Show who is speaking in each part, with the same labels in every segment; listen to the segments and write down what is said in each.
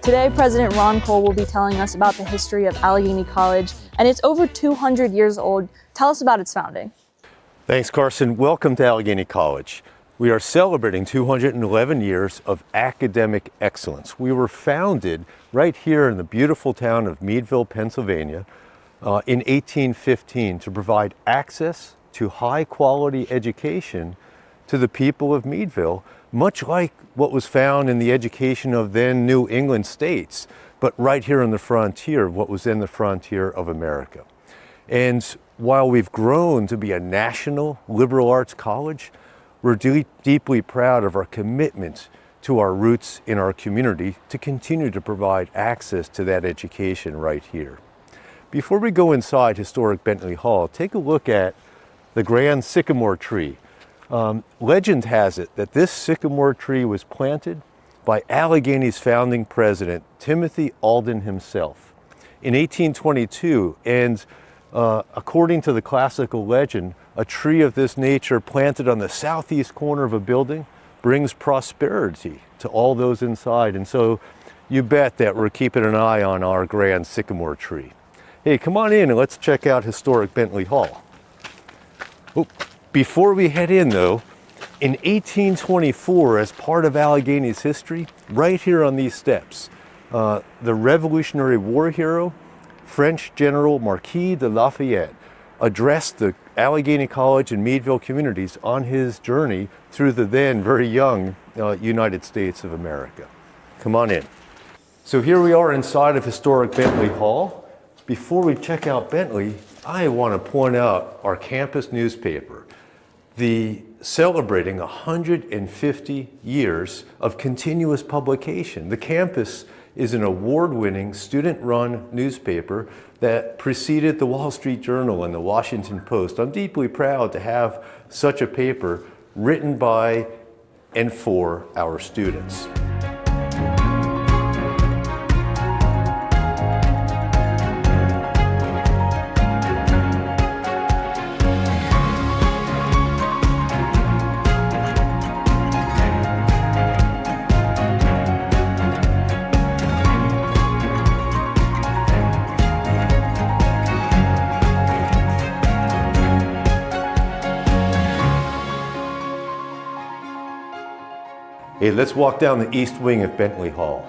Speaker 1: Today, President Ron Cole will be telling us about the history of Allegheny College, and it's over 200 years old. Tell us about its founding.
Speaker 2: Thanks, Carson. Welcome to Allegheny College. We are celebrating 211 years of academic excellence. We were founded right here in the beautiful town of Meadville, Pennsylvania, in 1815 to provide access to high-quality education to the people of Meadville, much like what was found in the education of then New England states, but right here on the frontier of what was then the frontier of America. And while we've grown to be a national liberal arts college, we're deeply proud of our commitment to our roots in our community to continue to provide access to that education right here. Before we go inside historic Bentley Hall, take a look at the grand sycamore tree. Legend has it that this sycamore tree was planted by Allegheny's founding president, Timothy Alden himself, in 1822. And according to the classical legend, a tree of this nature planted on the southeast corner of a building brings prosperity to all those inside. And so you bet that we're keeping an eye on our grand sycamore tree. Hey, come on in and let's check out historic Bentley Hall. Oh, before we head in though, in 1824, as part of Allegheny's history, right here on these steps, the Revolutionary War hero, French General Marquis de Lafayette, addressed the Allegheny College and Meadville communities on his journey through the then very young United States of America. Come on in. So here we are inside of historic Bentley Hall. Before we check out Bentley, I want to point out our campus newspaper, celebrating 150 years of continuous publication. The campus is an award-winning, student-run newspaper that preceded the Wall Street Journal and the Washington Post. I'm deeply proud to have such a paper written by and for our students. Hey, let's walk down the east wing of Bentley Hall.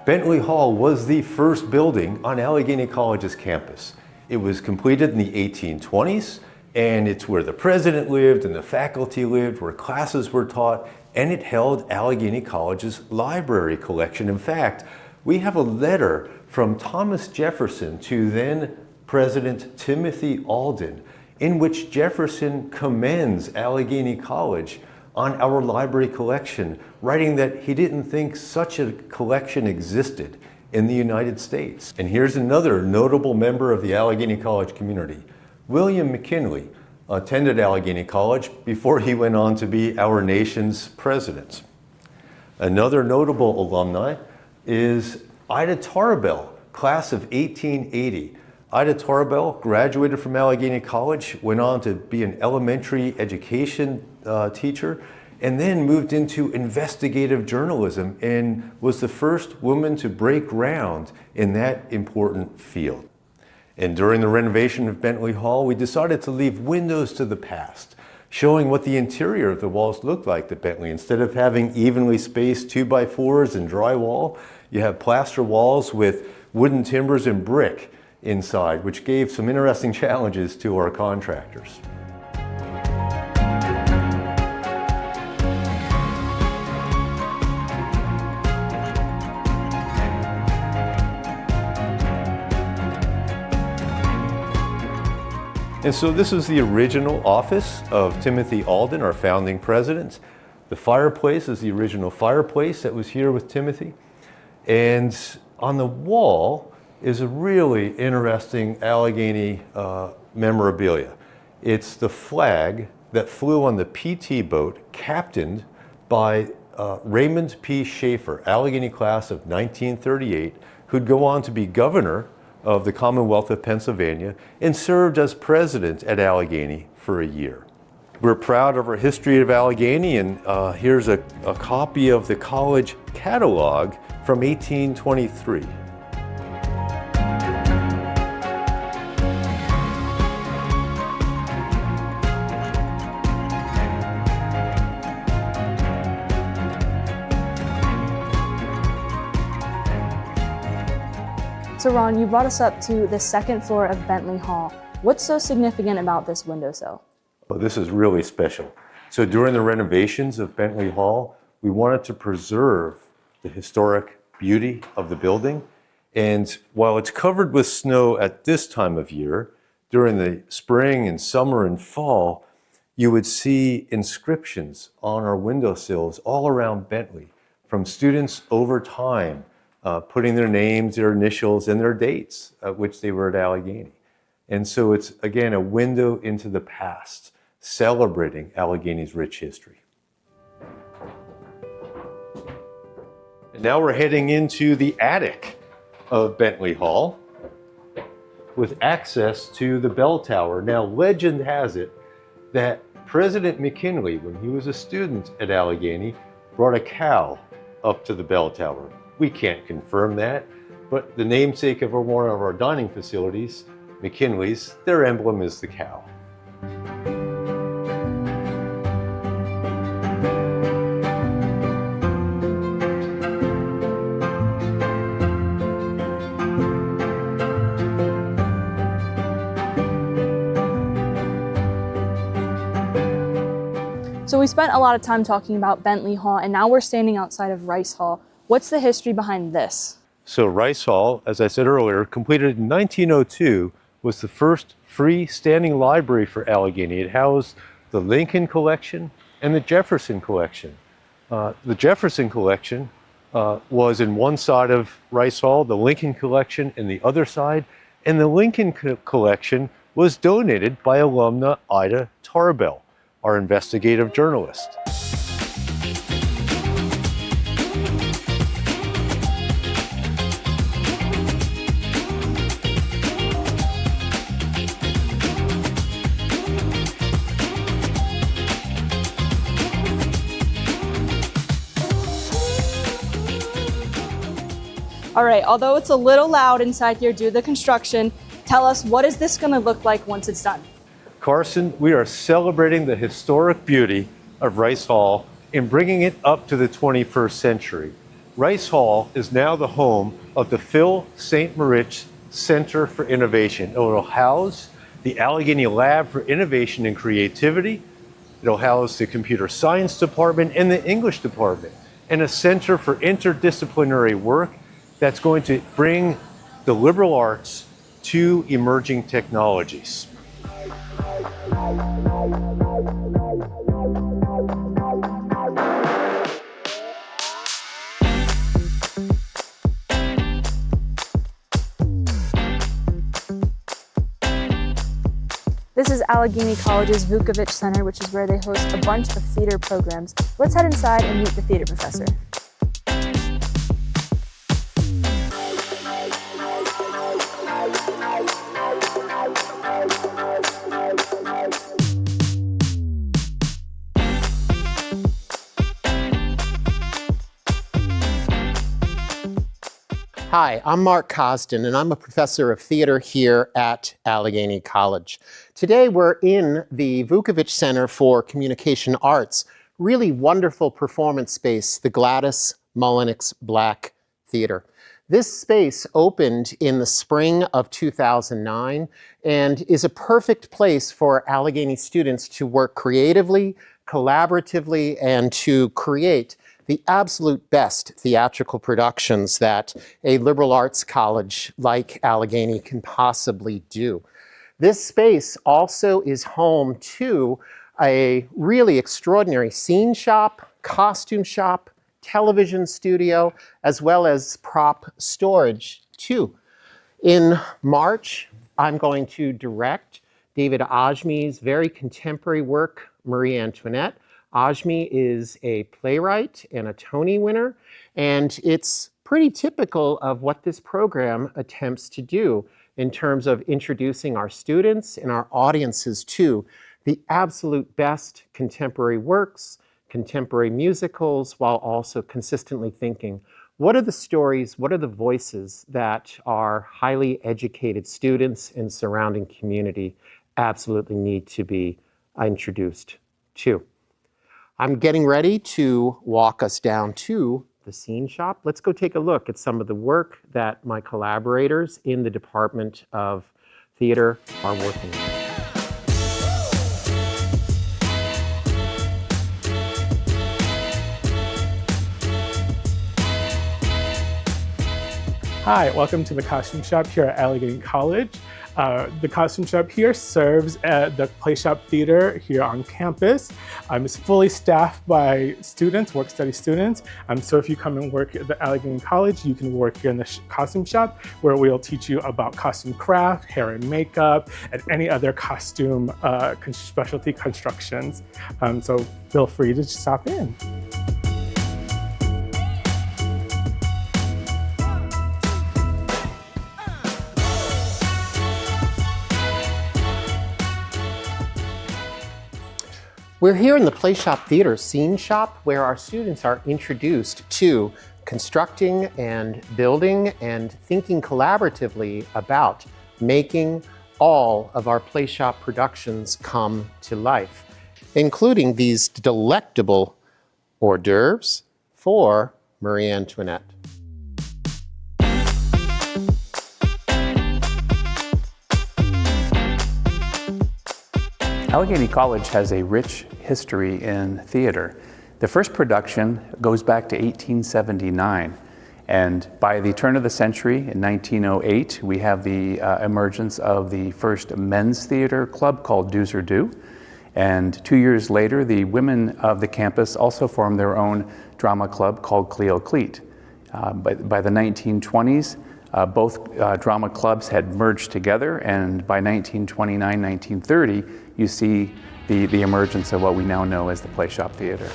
Speaker 2: Bentley Hall was the first building on Allegheny College's campus. It was completed in the 1820s, and it's where the president lived and the faculty lived, where classes were taught, and it held Allegheny College's library collection. In fact, we have a letter from Thomas Jefferson to then President Timothy Alden, in which Jefferson commends Allegheny College on our library collection, writing that he didn't think such a collection existed in the United States. And here's another notable member of the Allegheny College community. William McKinley attended Allegheny College before he went on to be our nation's president. Another notable alumni is Ida Tarbell, class of 1880. Ida Tarbell graduated from Allegheny College, went on to be an elementary education teacher, and then moved into investigative journalism and was the first woman to break ground in that important field. And during the renovation of Bentley Hall, we decided to leave windows to the past, showing what the interior of the walls looked like at Bentley. Instead of having evenly spaced 2x4s and drywall, you have plaster walls with wooden timbers and brick inside, which gave some interesting challenges to our contractors. And so this is the original office of Timothy Alden, our founding president. The fireplace is the original fireplace that was here with Timothy. And on the wall is a really interesting Allegheny memorabilia. It's the flag that flew on the PT boat captained by Raymond P. Schaefer, Allegheny class of 1938, who'd go on to be governor of the Commonwealth of Pennsylvania and served as president at Allegheny for a year. We're proud of our history of Allegheny, and here's a copy of the college catalog from 1823.
Speaker 1: So Ron, you brought us up to the second floor of Bentley Hall. What's so significant about this windowsill?
Speaker 2: Well, this is really special. So during the renovations of Bentley Hall, we wanted to preserve the historic beauty of the building. And while it's covered with snow at this time of year, during the spring and summer and fall, you would see inscriptions on our windowsills all around Bentley from students over time, putting their names, their initials, and their dates at which they were at Allegheny. And so it's, again, a window into the past, celebrating Allegheny's rich history. And now we're heading into the attic of Bentley Hall with access to the bell tower. Now, legend has it that President McKinley, when he was a student at Allegheny, brought a cow up to the bell tower. We can't confirm that, but the namesake of one of our dining facilities, McKinley's, their emblem is the cow.
Speaker 1: So we spent a lot of time talking about Bentley Hall, and now we're standing outside of Rice Hall. What's the history behind this?
Speaker 2: So Rice Hall, as I said earlier, completed in 1902, was the first freestanding library for Allegheny. It housed the Lincoln Collection and the Jefferson Collection. The Jefferson Collection was in one side of Rice Hall, the Lincoln Collection in the other side, and the Lincoln Collection was donated by alumna Ida Tarbell, our investigative journalist.
Speaker 1: All right, although it's a little loud inside here due to the construction, tell us, what is this gonna look like once it's done?
Speaker 2: Carson, we are celebrating the historic beauty of Rice Hall and bringing it up to the 21st century. Rice Hall is now the home of the Phil St. Moritz Center for Innovation. It will house the Allegheny Lab for Innovation and Creativity. It'll house the Computer Science Department and the English Department, and a center for interdisciplinary work that's going to bring the liberal arts to emerging technologies.
Speaker 1: This is Allegheny College's Vukovich Center, which is where they host a bunch of theater programs. Let's head inside and meet the theater professor.
Speaker 3: Hi, I'm Mark Cosden, and I'm a professor of theater here at Allegheny College. Today we're in the Vukovich Center for Communication Arts, really wonderful performance space, the Gladys Mullenix Black Theater. This space opened in the spring of 2009 and is a perfect place for Allegheny students to work creatively, collaboratively, and to create the absolute best theatrical productions that a liberal arts college like Allegheny can possibly do. This space also is home to a really extraordinary scene shop, costume shop, television studio, as well as prop storage too. In March, I'm going to direct David Ajmi's very contemporary work, Marie Antoinette. Ajmi is a playwright and a Tony winner, and it's pretty typical of what this program attempts to do in terms of introducing our students and our audiences to the absolute best contemporary works, contemporary musicals, while also consistently thinking, What are the stories, what are the voices that our highly educated students and surrounding community absolutely need to be introduced to? I'm getting ready to walk us down to the scene shop. Let's go take a look at some of the work that my collaborators in the Department of Theater are working on.
Speaker 4: Hi, welcome to the costume shop here at Allegheny College. The costume shop here serves the Play Shop Theater here on campus. It's fully staffed by students, work study students. So if you come and work at the Allegheny College, you can work here in the costume shop where we'll teach you about costume craft, hair and makeup, and any other costume specialty constructions. So feel free to stop in.
Speaker 3: We're here in the Play Shop Theater Scene Shop, where our students are introduced to constructing and building and thinking collaboratively about making all of our Play Shop productions come to life, including these delectable hors d'oeuvres for Marie Antoinette.
Speaker 5: Allegheny College has a rich history in theater. The first production goes back to 1879, and by the turn of the century, in 1908, we have the emergence of the first men's theater club called Do's or Do, and 2 years later, the women of the campus also formed their own drama club called Cleo Cleat. By the 1920s, both drama clubs had merged together, and by 1929, 1930, you see the emergence of what we now know as the Play Shop Theater.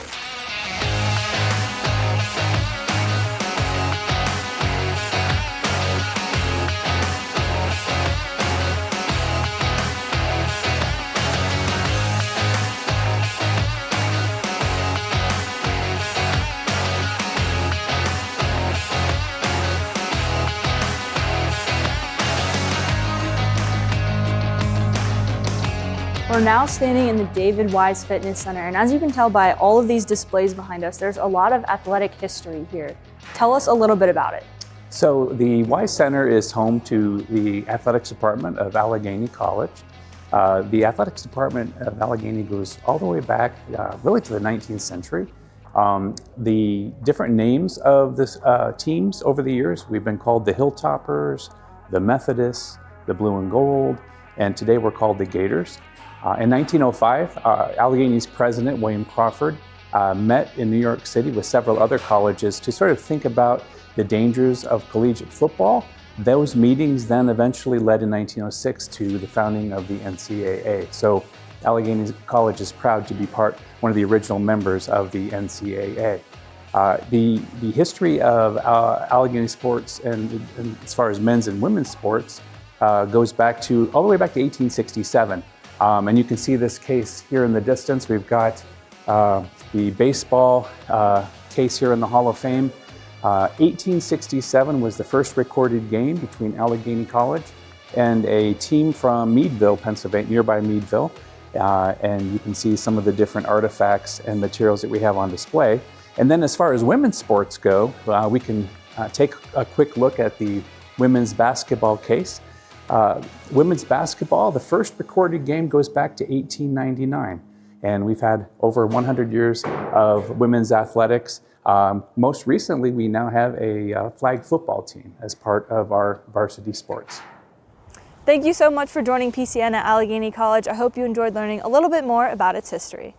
Speaker 1: We're now standing in the David Wise Fitness Center, and as you can tell by all of these displays behind us, there's a lot of athletic history here. Tell us a little bit about it.
Speaker 5: So the Wise Center is home to the athletics department of Allegheny College. The athletics department of Allegheny goes all the way back really to the 19th century. The different names of this teams over the years, we've been called the Hilltoppers, the Methodists, the Blue and Gold, and today we're called the Gators. In 1905, Allegheny's president, William Crawford, met in New York City with several other colleges to sort of think about the dangers of collegiate football. Those meetings then eventually led in 1906 to the founding of the NCAA. So Allegheny College is proud to be one of the original members of the NCAA. The history of Allegheny sports and as far as men's and women's sports goes back all the way back to 1867. And you can see this case here in the distance. We've got the baseball case here in the Hall of Fame. 1867 was the first recorded game between Allegheny College and a team from Meadville, Pennsylvania, nearby Meadville. And you can see some of the different artifacts and materials that we have on display. And then as far as women's sports go, we can take a quick look at the women's basketball case. Women's basketball, the first recorded game goes back to 1899, and we've had over 100 years of women's athletics. Most recently, we now have a flag football team as part of our varsity sports.
Speaker 1: Thank you so much for joining PCN at Allegheny College. I hope you enjoyed learning a little bit more about its history.